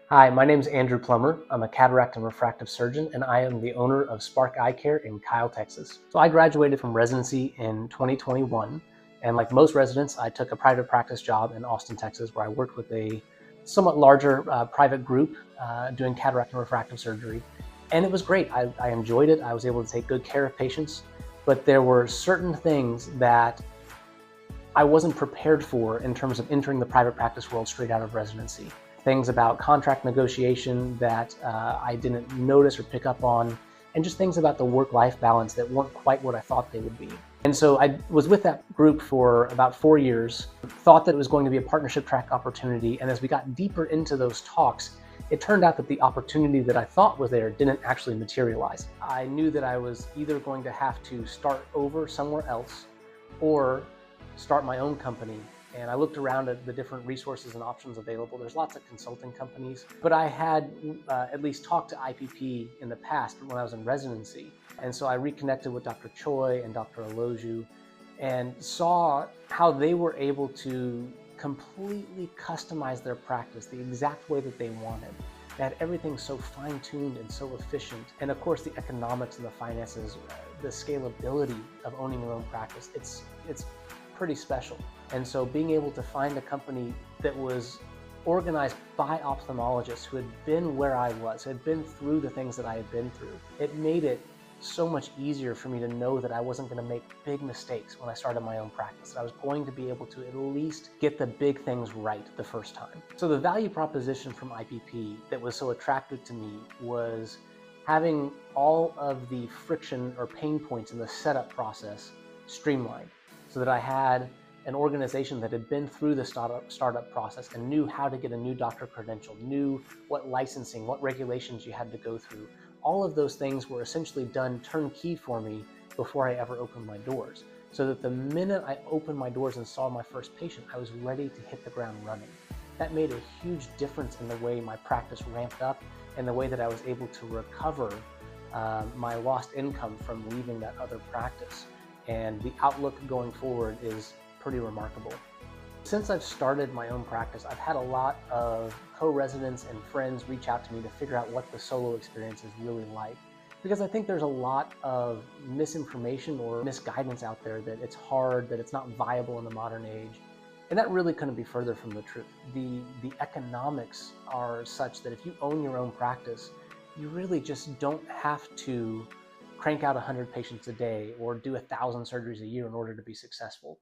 Hi, my name is Andrew Plummer. I'm a cataract and refractive surgeon, and I am the owner of Spark Eye Care in Kyle, Texas. So I graduated from residency in 2021, and like most residents, I took a private practice job in Austin, Texas, where I worked with a somewhat larger private group doing cataract and refractive surgery. And it was great. I enjoyed it. I was able to take good care of patients, but there were certain things that I wasn't prepared for in terms of entering the private practice world straight out of residency. Things about contract negotiation that I didn't notice or pick up on, and just things about the work-life balance that weren't quite what I thought they would be. And so I was with that group for about 4 years, thought that it was going to be a partnership track opportunity, and as we got deeper into those talks, it turned out that the opportunity that I thought was there didn't actually materialize. I knew that I was either going to have to start over somewhere else or start my own company. And I looked around at the different resources and options available. There's lots of consulting companies, but I had at least talked to IPP in the past when I was in residency. And so I reconnected with Dr. Choi and Dr. Oloju and saw how they were able to completely customize their practice the exact way that they wanted. They had everything so fine-tuned and so efficient. And of course, the economics and the finances, the scalability of owning your own practice, it's pretty special. And so being able to find a company that was organized by ophthalmologists who had been where I was, who had been through the things that I had been through, it made it so much easier for me to know that I wasn't going to make big mistakes when I started my own practice. That I was going to be able to at least get the big things right the first time. So the value proposition from IPP that was so attractive to me was having all of the friction or pain points in the setup process streamlined, so that I had an organization that had been through the startup process and knew how to get a new doctor credential, knew what licensing, what regulations you had to go through. All of those things were essentially done turnkey for me before I ever opened my doors. So that the minute I opened my doors and saw my first patient, I was ready to hit the ground running. That made a huge difference in the way my practice ramped up and the way that I was able to recover my lost income from leaving that other practice. And the outlook going forward is pretty remarkable. Since I've started my own practice, I've had a lot of co-residents and friends reach out to me to figure out what the solo experience is really like. Because I think there's a lot of misinformation or misguidance out there that it's hard, that it's not viable in the modern age. And that really couldn't be further from the truth. The economics are such that if you own your own practice, you really just don't have to crank out 100 patients a day or do 1,000 surgeries a year in order to be successful.